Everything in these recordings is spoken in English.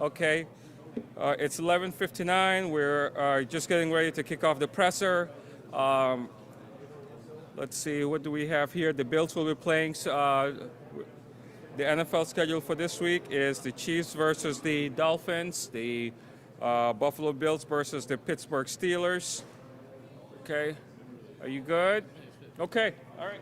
Okay, it's 11:59. We're just getting ready to kick off the presser. Um, let's see, what do we have here? The Bills will be playing. The NFL schedule for this week is the Chiefs versus the Dolphins, the Buffalo Bills versus the Pittsburgh Steelers. Okay, are you good? Okay, all right.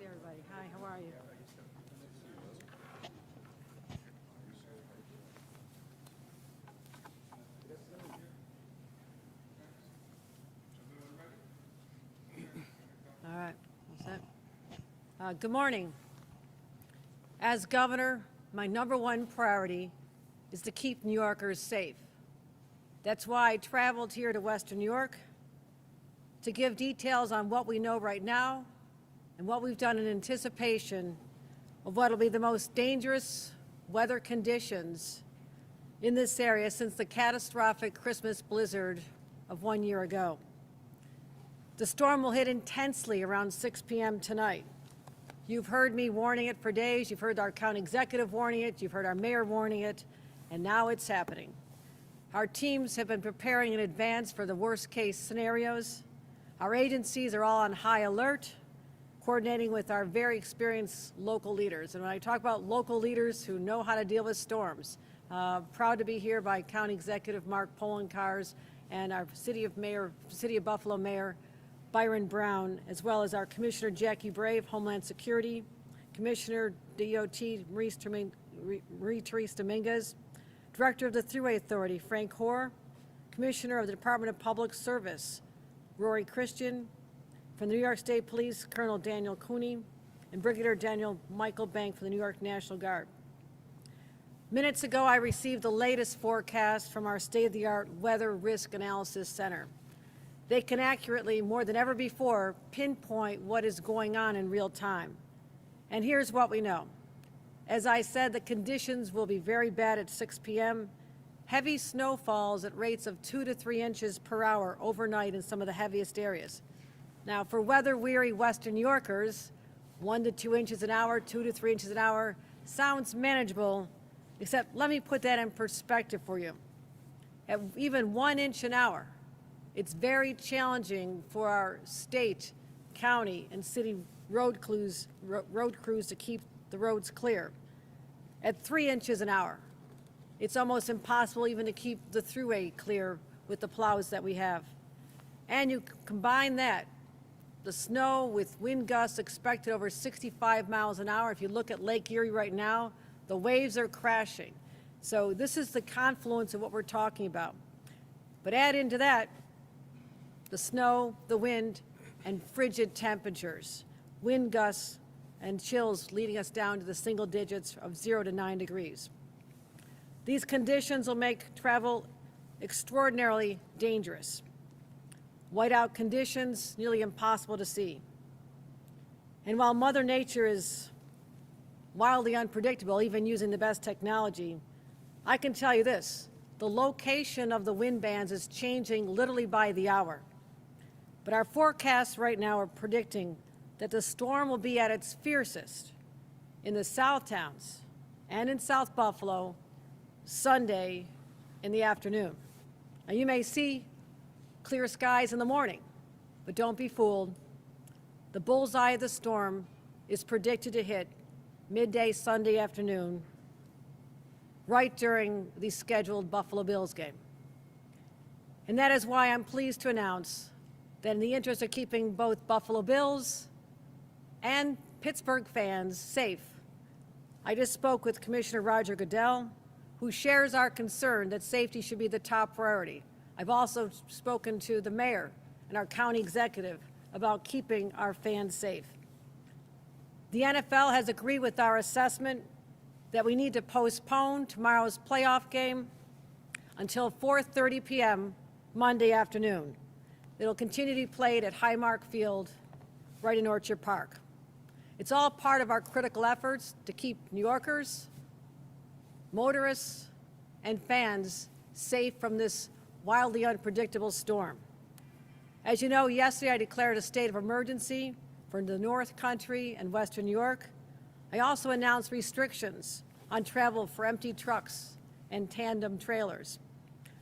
Everybody. Hi, how are you? All right, what's that? Good morning. As governor, my number one priority is to keep New Yorkers safe. That's why I traveled here to Western New York to give details on what we know right now and what we've done in anticipation of what will be the most dangerous weather conditions in this area since the catastrophic Christmas blizzard of 1 year ago. The storm will hit intensely around 6 p.m. tonight. You've heard me warning it for days. You've heard our county executive warning it. You've heard our mayor warning it. And now it's happening. Our teams have been preparing in advance for the worst-case scenarios. Our agencies are all on high alert, coordinating with our very experienced local leaders. And when I talk about local leaders who know how to deal with storms, proud to be here by County Executive Mark Polenkars and our City of Buffalo Mayor Byron Brown, as well as our Commissioner Jackie Brave, Homeland Security, Commissioner DOT Marie-Therese Dominguez, Director of the Thruway Authority Frank Hoare, Commissioner of the Department of Public Service Rory Christian, from the New York State Police Colonel Daniel Cooney, and Brigadier Daniel Michael Bank from the New York National Guard. Minutes ago, I received the latest forecast from our state-of-the-art Weather Risk Analysis Center. They can accurately, more than ever before, pinpoint what is going on in real time. And here's what we know. As I said, the conditions will be very bad at 6 p.m. Heavy snowfalls at rates of 2 to 3 inches per hour overnight in some of the heaviest areas. Now, for weather-weary Western New Yorkers, 1 to 2 inches an hour, 2 to 3 inches an hour sounds manageable, except let me put that in perspective for you. At even 1 inch an hour, it's very challenging for our state, county, and city road crews to keep the roads clear. At 3 inches an hour, it's almost impossible even to keep the thruway clear with the plows that we have. And you combine that, the snow with wind gusts expected over 65 miles an hour. If you look at Lake Erie right now, the waves are crashing. So this is the confluence of what we're talking about. But add into that the snow, the wind, and frigid temperatures, wind gusts and chills leading us down to the single digits of 0 to 9 degrees. These conditions will make travel extraordinarily dangerous. Whiteout conditions, nearly impossible to see. And while Mother Nature is wildly unpredictable, even using the best technology, I can tell you this, the location of the wind bands is changing literally by the hour. But our forecasts right now are predicting that the storm will be at its fiercest in the South Towns and in South Buffalo Sunday in the afternoon. Now you may see clear skies in the morning, but don't be fooled. The bullseye of the storm is predicted to hit midday Sunday afternoon, right during the scheduled Buffalo Bills game. And that is why I'm pleased to announce that in the interest of keeping both Buffalo Bills and Pittsburgh fans safe, I just spoke with Commissioner Roger Goodell, who shares our concern that safety should be the top priority. I've also spoken to the mayor and our county executive about keeping our fans safe. The NFL has agreed with our assessment that we need to postpone tomorrow's playoff game until 4:30 p.m. Monday afternoon. It'll continue to be played at Highmark Field right in Orchard Park. It's all part of our critical efforts to keep New Yorkers, motorists, and fans safe from this wildly unpredictable storm. As you know, yesterday I declared a state of emergency for the North Country and Western New York. I also announced restrictions on travel for empty trucks and tandem trailers.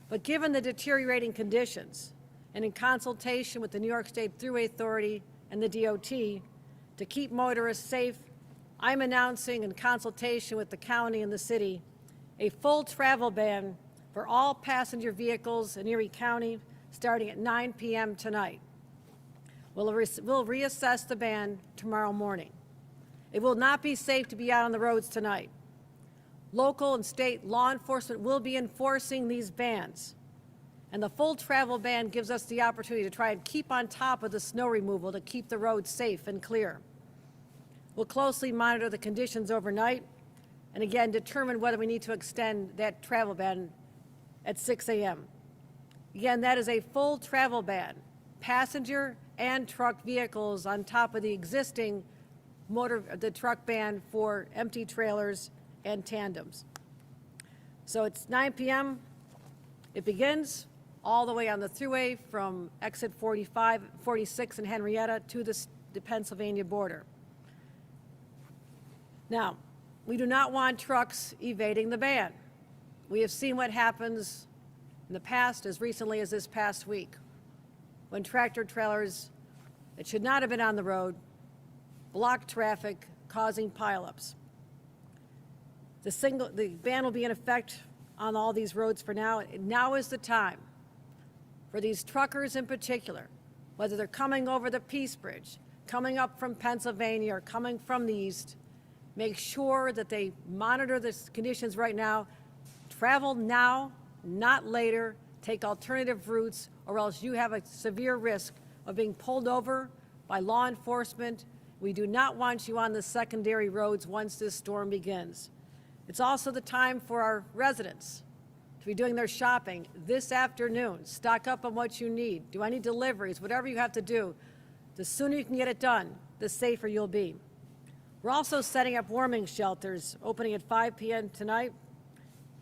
But given the deteriorating conditions, and in consultation with the New York State Thruway Authority and the DOT, to keep motorists safe, I'm announcing in consultation with the county and the city a full travel ban for all passenger vehicles in Erie County starting at 9 p.m. tonight. We'll reassess the ban tomorrow morning. It will not be safe to be out on the roads tonight. Local and state law enforcement will be enforcing these bans. And the full travel ban gives us the opportunity to try and keep on top of the snow removal to keep the roads safe and clear. We'll closely monitor the conditions overnight and again determine whether we need to extend that travel ban at 6 a.m. Again, that is a full travel ban, passenger and truck vehicles on top of the existing the truck ban for empty trailers and tandems. So it's 9 p.m. It begins. all the way on the thruway from exit 46 in Henrietta to the Pennsylvania border. Now, we do not want trucks evading the ban. We have seen what happens in the past, as recently as this past week, when tractor trailers that should not have been on the road block traffic, causing pileups. The ban will be in effect on all these roads for now. Now is the time for these truckers in particular, whether they're coming over the Peace Bridge, coming up from Pennsylvania, or coming from the east, make sure that they monitor the conditions right now. Travel now, not later. Take alternative routes, or else you have a severe risk of being pulled over by law enforcement. We do not want you on the secondary roads once this storm begins. It's also the time for our residents to be doing their shopping this afternoon. Stock up on what you need. Do I need deliveries? Whatever you have to do, the sooner you can get it done, the safer you'll be. We're also setting up warming shelters, opening at 5 p.m. tonight.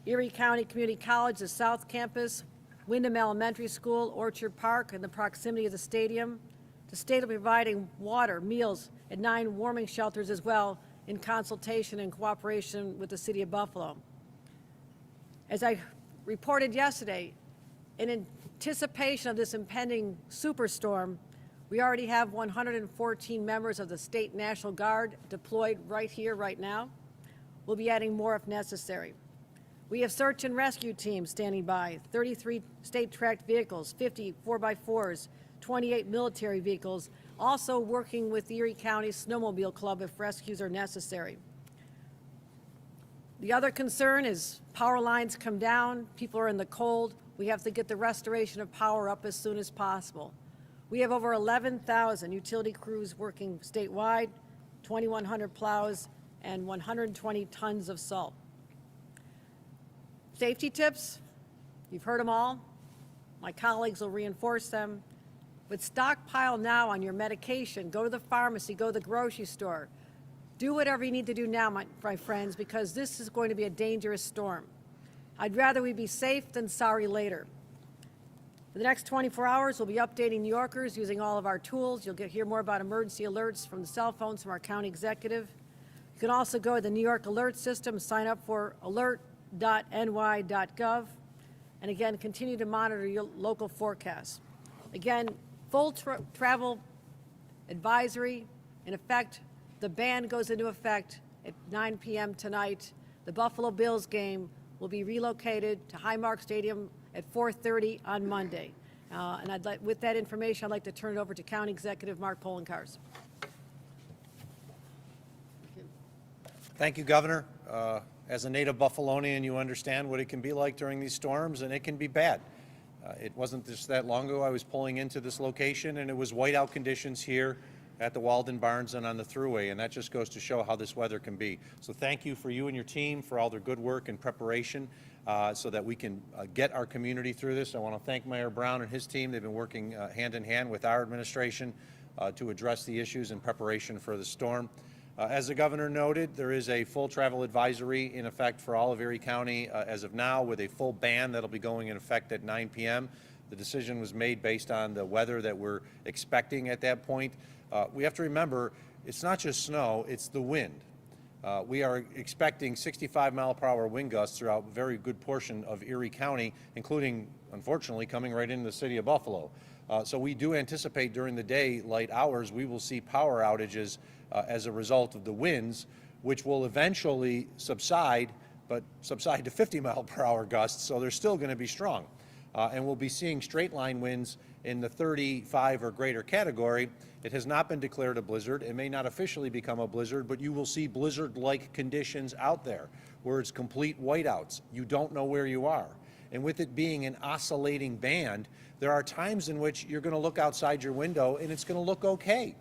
Erie County Community College, the South Campus, Wyndham Elementary School, Orchard Park, in the proximity of the stadium. The state will be providing water, meals at 9 warming shelters as well, in consultation and cooperation with the City of Buffalo. As I reported yesterday, in anticipation of this impending superstorm, we already have 114 members of the State National Guard deployed right here, right now. We'll be adding more if necessary. We have search and rescue teams standing by, 33 state-tracked vehicles, 50 4x4s, 28 military vehicles, also working with the Erie County Snowmobile Club if rescues are necessary. The other concern is power lines come down, people are in the cold. We have to get the restoration of power up as soon as possible. We have over 11,000 utility crews working statewide, 2,100 plows, and 120 tons of salt. Safety tips, you've heard them all. My colleagues will reinforce them. But stockpile now on your medication. Go to the pharmacy, go to the grocery store. Do whatever you need to do now, my friends, because this is going to be a dangerous storm. I'd rather we be safe than sorry later. For the next 24 hours, we'll be updating New Yorkers using all of our tools. You'll hear more about emergency alerts from the cell phones from our county executive. You can also go to the New York Alert System, sign up for alert.ny.gov, and again, continue to monitor your local forecasts. Again, full travel advisory in effect. The ban goes into effect at 9 p.m. tonight. The Buffalo Bills game will be relocated to Highmark Stadium at 4:30 on Monday. And with that information, I'd like to turn it over to County Executive Mark Poloncarz. Thank you, Governor. As a native Buffalonian, you understand what it can be like during these storms, and it can be bad. It wasn't just that long ago I was pulling into this location, and it was whiteout conditions here at the Walden Barns and on the Thruway, and that just goes to show how this weather can be. So thank you for you and your team for all their good work and preparation so that we can get our community through this. I want to thank Mayor Brown and his team. They've been working hand in hand with our administration to address the issues in preparation for the storm. As the governor noted, there is a full travel advisory in effect for all of Erie County as of now, with a full ban that'll be going in effect at 9 p.m. The decision was made based on the weather that we're expecting at that point. We have to remember, it's not just snow, it's the wind. We are expecting 65-mile-per-hour wind gusts throughout a very good portion of Erie County, including, unfortunately, coming right into the city of Buffalo. So we do anticipate during the daylight hours we will see power outages as a result of the winds, which will eventually subside, but subside to 50-mile-per-hour gusts, so they're still going to be strong. And we'll be seeing straight line winds in the 35 or greater category. It has not been declared a blizzard. It may not officially become a blizzard, but you will see blizzard-like conditions out there where it's complete whiteouts. You don't know where you are. And with it being an oscillating band, there are times in which you're going to look outside your window and it's going to look okay.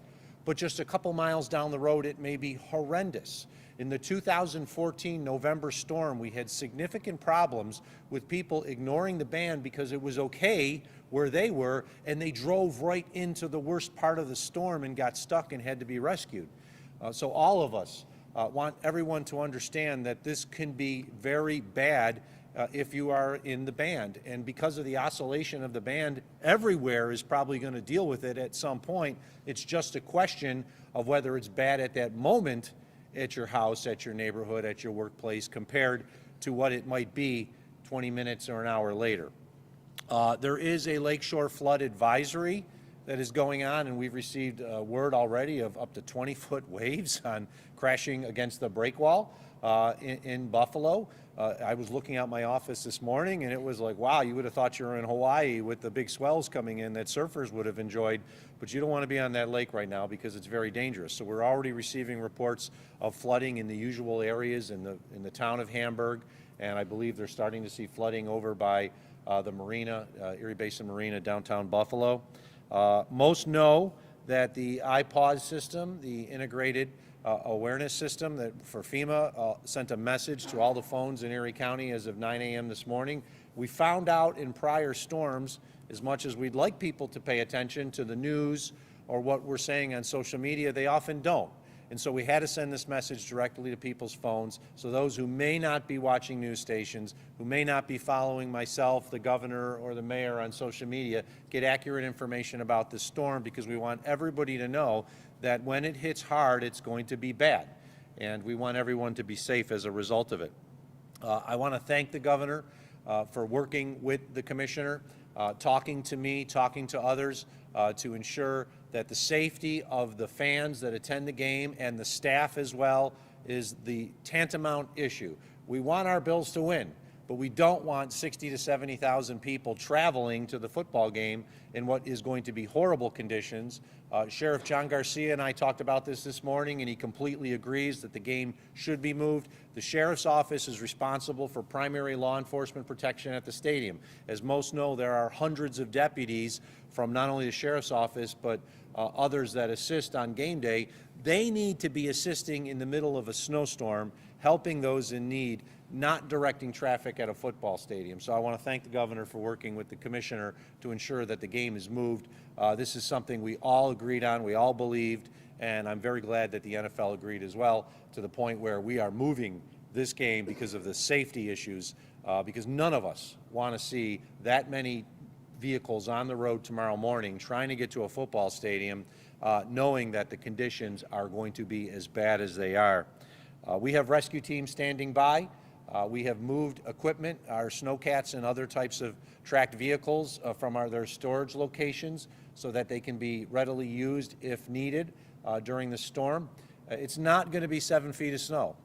But just a couple miles down the road, it may be horrendous. In the 2014 November storm, we had significant problems with people ignoring the ban because it was okay where they were, and they drove right into the worst part of the storm and got stuck and had to be rescued. So all of us want everyone to understand that this can be very bad if you are in the band. And because of the oscillation of the band, everywhere is probably going to deal with it at some point. It's just a question of whether it's bad at that moment at your house, at your neighborhood, at your workplace, compared to what it might be 20 minutes or an hour later. There is a lakeshore flood advisory that is going on, and we've received word already of up to 20-foot waves on crashing against the break wall in Buffalo. I was looking out my office this morning, and it was like, wow, you would have thought you were in Hawaii with the big swells coming in that surfers would have enjoyed, but you don't want to be on that lake right now because it's very dangerous. So we're already receiving reports of flooding in the usual areas in the town of Hamburg, and I believe they're starting to see flooding over by the marina, Erie Basin Marina, downtown Buffalo. Most know that the iPause system, the integrated awareness system that for FEMA sent a message to all the phones in Erie County as of 9 a.m. this morning. We found out in prior storms, as much as we'd like people to pay attention to the news or what we're saying on social media, they often don't. And so we had to send this message directly to people's phones, so those who may not be watching news stations, who may not be following myself, the governor, or the mayor on social media, get accurate information about this storm, because we want everybody to know that when it hits hard, it's going to be bad. And we want everyone to be safe as a result of it. I want to thank the governor for working with the commissioner, talking to me, talking to others, to ensure that the safety of the fans that attend the game and the staff as well is the tantamount issue. We want our Bills to win, but we don't want 60 to 70,000 people traveling to the football game in what is going to be horrible conditions. Sheriff John Garcia and I talked about this morning, and he completely agrees that the game should be moved. The sheriff's office is responsible for primary law enforcement protection at the stadium. As most know, there are hundreds of deputies from not only the sheriff's office, but others that assist on game day. They need to be assisting in the middle of a snowstorm, helping those in need, not directing traffic at a football stadium. So I want to thank the governor for working with the commissioner to ensure that the game is moved. This is something we all agreed on, we all believed, and I'm very glad that the NFL agreed as well, to the point where we are moving this game because of the safety issues, because none of us want to see that many vehicles on the road tomorrow morning trying to get to a football stadium, knowing that the conditions are going to be as bad as they are. We have rescue teams standing by. We have moved equipment, our snowcats and other types of tracked vehicles from their storage locations so that they can be readily used if needed during the storm. It's not going to be 7 feet of snow.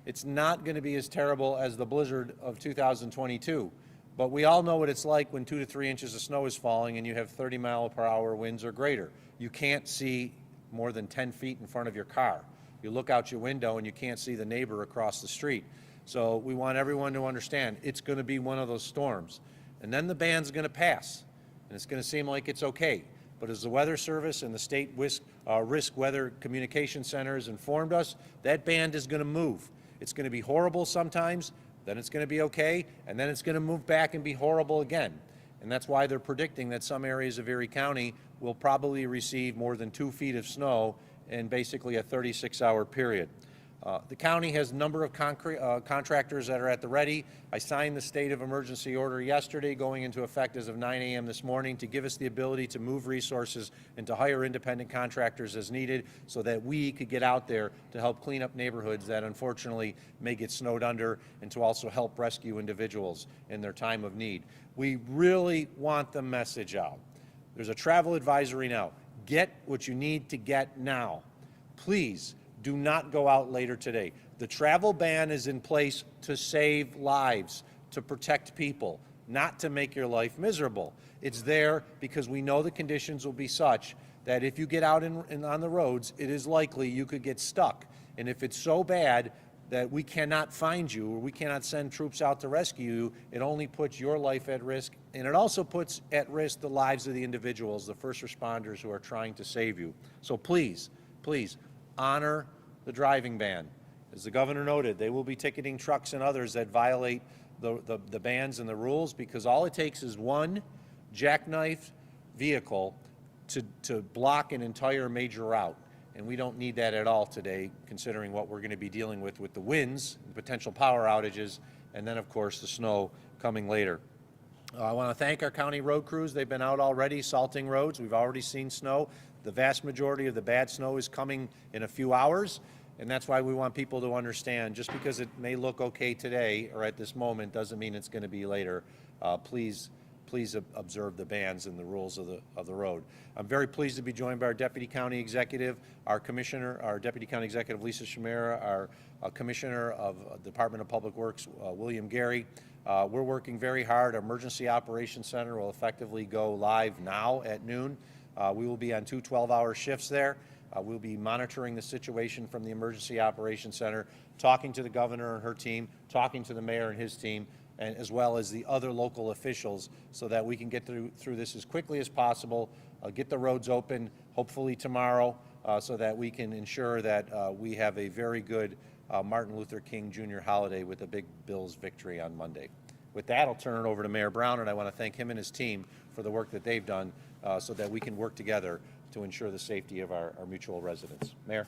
It's not going to be as terrible as the blizzard of 2022. But we all know what it's like when 2 to 3 inches of snow is falling and you have 30-mile-per-hour winds or greater. You can't see more than 10 feet in front of your car. You look out your window and you can't see the neighbor across the street. So we want everyone to understand it's going to be one of those storms. And then the band's going to pass, and it's going to seem like it's okay. But as the Weather Service and the State Risk Weather Communication Center has informed us, that band is going to move. It's going to be horrible sometimes, then it's going to be okay, and then it's going to move back and be horrible again. And that's why they're predicting that some areas of Erie County will probably receive more than 2 feet of snow in basically a 36-hour period. The county has a number of contractors that are at the ready. I signed the state of emergency order yesterday, going into effect as of 9 a.m. this morning, to give us the ability to move resources and to hire independent contractors as needed so that we could get out there to help clean up neighborhoods that unfortunately may get snowed under, and to also help rescue individuals in their time of need. We really want the message out. There's a travel advisory now. Get what you need to get now. Please do not go out later today. The travel ban is in place to save lives, to protect people, not to make your life miserable. It's there because we know the conditions will be such that if you get out on the roads, it is likely you could get stuck. And if it's so bad that we cannot find you or we cannot send troops out to rescue you, it only puts your life at risk, and it also puts at risk the lives of the individuals, the first responders who are trying to save you. So please, please, honor the driving ban. As the governor noted, they will be ticketing trucks and others that violate the bans and the rules, because all it takes is one jackknife vehicle to block an entire major route. And we don't need that at all today, considering what we're going to be dealing with the winds, the potential power outages, and then, of course, the snow coming later. I want to thank our county road crews. They've been out already salting roads. We've already seen snow. The vast majority of the bad snow is coming in a few hours, and that's why we want people to understand, just because it may look okay today or at this moment doesn't mean it's going to be later. Please observe the bans and the rules of the road. I'm very pleased to be joined by our Deputy County Executive, our Commissioner, our Deputy County Executive Lisa Shamera, our Commissioner of Department of Public Works, William Gary. We're working very hard. Our Emergency Operations Center will effectively go live now at noon. We will be on 2 12-hour shifts there. We'll be monitoring the situation from the Emergency Operations Center, talking to the governor and her team, talking to the mayor and his team, and as well as the other local officials, so that we can get through this as quickly as possible, get the roads open, hopefully tomorrow, so that we can ensure that we have a very good Martin Luther King Jr. holiday with a big Bills victory on Monday. With that, I'll turn it over to Mayor Brown, and I want to thank him and his team for the work that they've done so that we can work together to ensure the safety of our mutual residents. Mayor.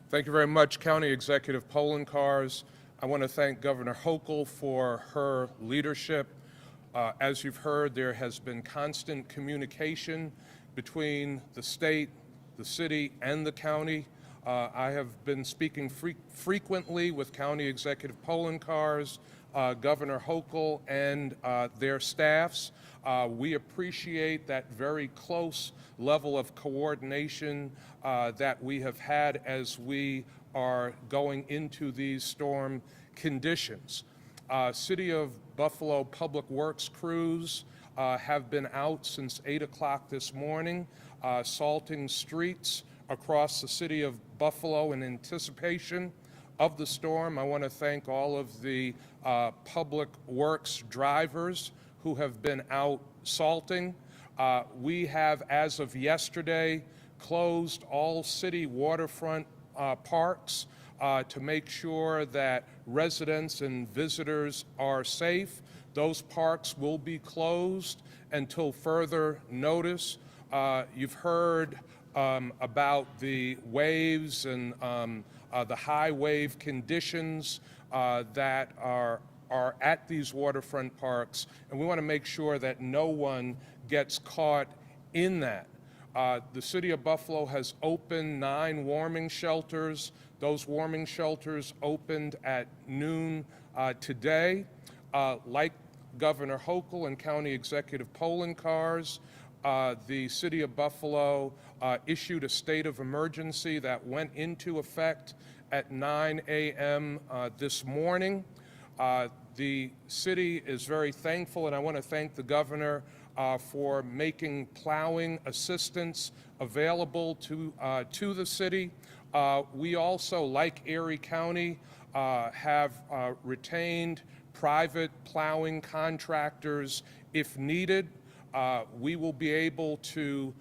Thank you very much, County Executive Polenkars. I want to thank Governor Hochul for her leadership. As you've heard, there has been constant communication between the state, the city, and the county. I have been speaking frequently with County Executive Polenkars, Governor Hochul, and their staffs. We appreciate that very close level of coordination that we have had as we are going into these storm conditions. City of Buffalo Public Works crews have been out since 8 o'clock this morning, salting streets across the city of Buffalo in anticipation of the storm. I want to thank all of the public works drivers who have been out salting. We have, as of yesterday, closed all city waterfront parks to make sure that residents and visitors are safe. Those parks will be closed until further notice. You've heard about the waves and the high wave conditions that are at these waterfront parks, and we want to make sure that no one gets caught in that. The City of Buffalo has opened 9 warming shelters. Those warming shelters opened at noon today. Like Governor Hochul and County Executive Polenkars, the City of Buffalo issued a state of emergency that went into effect at 9 a.m. This morning. The city is very thankful, and I want to thank the governor for making plowing assistance available to the city. We also, like Erie County, have retained private plowing contractors if needed. We will be able to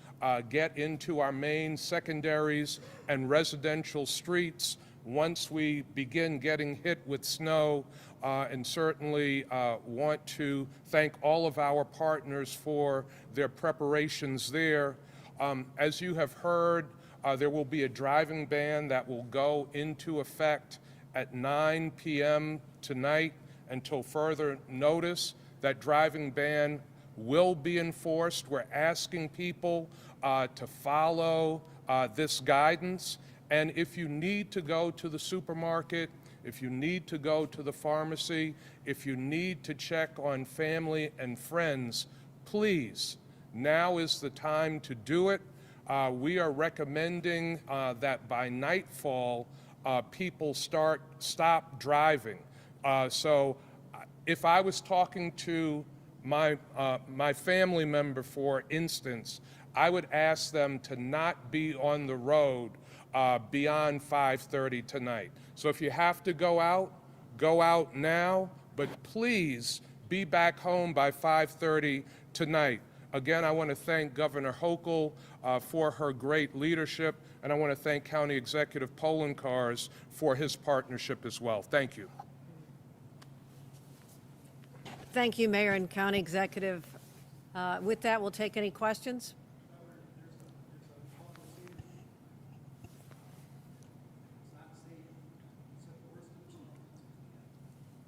get into our main secondaries and residential streets once we begin getting hit with snow, and certainly want to thank all of our partners for their preparations there. As you have heard, there will be a driving ban that will go into effect at 9 p.m. tonight until further notice. That driving ban will be enforced. We're asking people to follow this guidance. And if you need to go to the supermarket, if you need to go to the pharmacy, if you need to check on family and friends, please, now is the time to do it. We are recommending that by nightfall, people stop driving. So if I was talking to my family member, for instance, I would ask them to not be on the road beyond 5:30 tonight. So if you have to go out now, but please be back home by 5:30 tonight. Again, I want to thank Governor Hochul for her great leadership, and I want to thank County Executive Polenkars for his partnership as well. Thank you. Thank you, Mayor and County Executive. With that, we'll take any questions.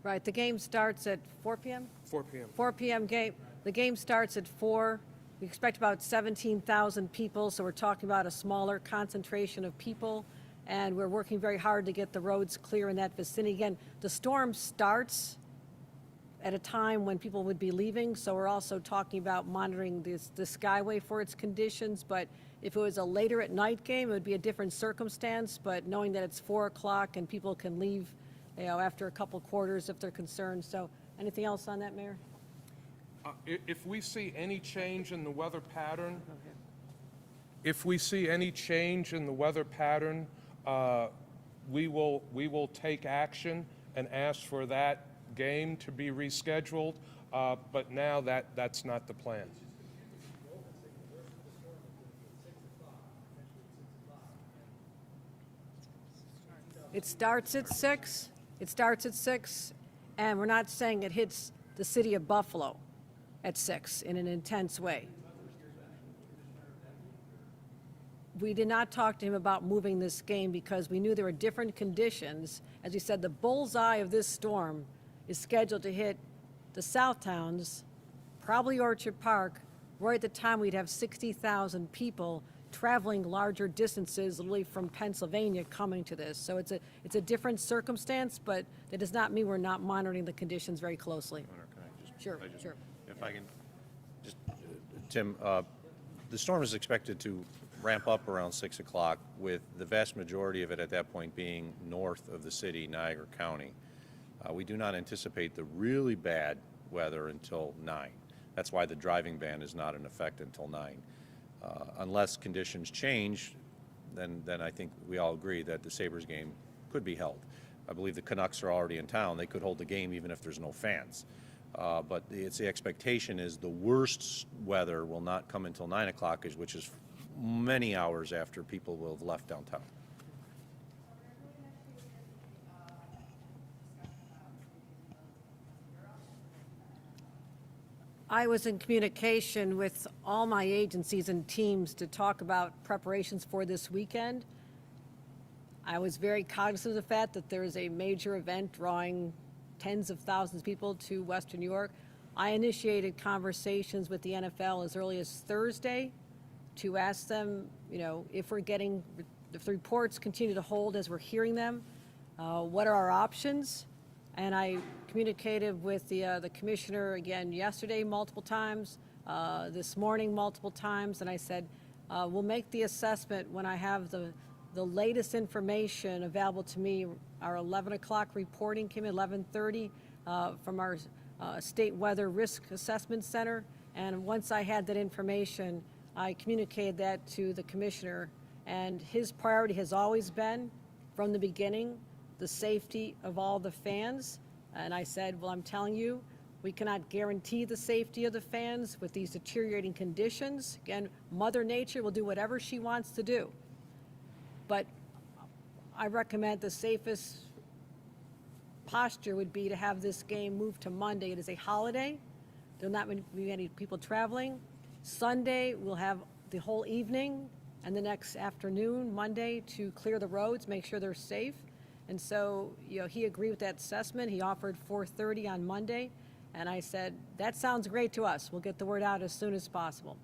Right, the game starts at 4 p.m.? 4 p.m. 4 p.m. game. The game starts at 4. We expect about 17,000 people, so we're talking about a smaller concentration of people, and we're working very hard to get the roads clear in that vicinity. Again, the storm starts at a time when people would be leaving, so we're also talking about monitoring the skyway for its conditions, but if it was a later at night game, it would be a different circumstance, but knowing that it's 4 o'clock and people can leave, after a couple quarters if they're concerned. So anything else on that, Mayor? If we see any change in the weather pattern, if we see any change in the weather pattern, we will take action and ask for that game to be rescheduled. But now that's not the plan. It starts at 6. It starts at 6, and we're not saying it hits the city of Buffalo at 6 in an intense way. We did not talk to him about moving this game because we knew there were different conditions. As you said, the bullseye of this storm is scheduled to hit the South Towns, probably Orchard Park, right at the time we'd have 60,000 people traveling larger distances, literally from Pennsylvania, coming to this. So it's a different circumstance, but that does not mean we're not monitoring the conditions very closely. Sure. If I can just, Tim, the storm is expected to ramp up around 6 o'clock, with the vast majority of it at that point being north of the city, Niagara County. We do not anticipate the really bad weather until 9. That's why the driving ban is not in effect until 9. Unless conditions change, then I think we all agree that the Sabres game could be held. I believe the Canucks are already in town. They could hold the game even if there's no fans. But the expectation is the worst weather will not come until 9 o'clock, which is many hours after people will have left downtown. I was in communication with all my agencies and teams to talk about preparations for this weekend. I was very cognizant of the fact that there is a major event drawing tens of thousands of people to Western New York. I initiated conversations with the NFL as early as Thursday to ask them, if the reports continue to hold as we're hearing them, what are our options? And I communicated with the commissioner again yesterday multiple times, this morning multiple times, and I said, we'll make the assessment when I have the latest information available to me. Our 11 o'clock reporting came in 11:30 from our State Weather Risk Assessment Center, and once I had that information, I communicated that to the commissioner, and his priority has always been, from the beginning, the safety of all the fans. And I said, well, I'm telling you, we cannot guarantee the safety of the fans with these deteriorating conditions. Again, Mother Nature will do whatever she wants to do. But I recommend the safest posture would be to have this game moved to Monday. It is a holiday. There will not be any people traveling. Sunday, we'll have the whole evening and the next afternoon, Monday, to clear the roads, make sure they're safe. And so, he agreed with that assessment. He offered 4:30 on Monday. And I said, that sounds great to us. We'll get the word out as soon as possible.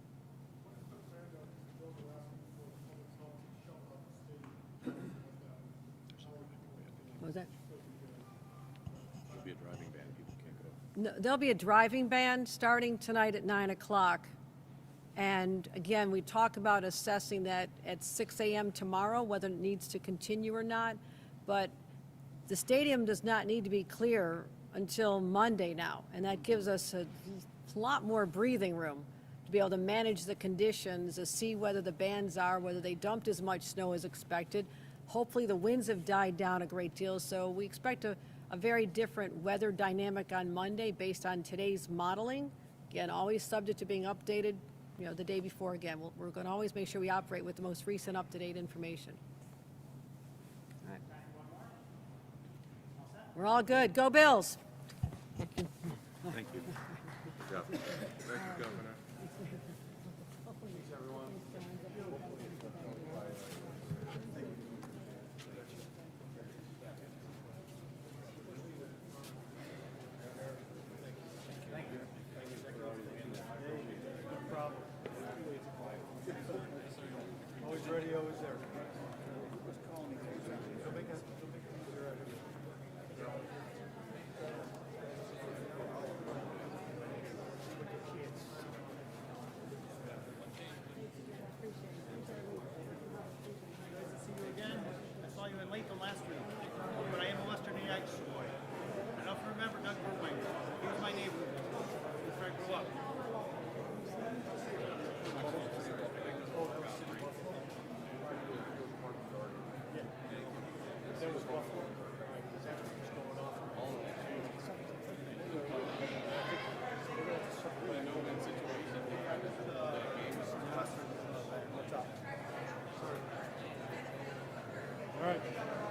What was that? There'll be a driving ban. People can't go. No, there'll be a driving ban starting tonight at 9 o'clock. And again, we talk about assessing that at 6 a.m. tomorrow, whether it needs to continue or not. But the stadium does not need to be clear until Monday now. And that gives us a lot more breathing room to be able to manage the conditions, to see whether the bands are, whether they dumped as much snow as expected. Hopefully the winds have died down a great deal. So we expect a very different weather dynamic on Monday based on today's modeling. Again, always subject to being updated, the day before. Again, we're going to always make sure we operate with the most recent up-to-date information. All right. We're all good. Go Bills. Thank you. Good job. Thank you, Governor. All right.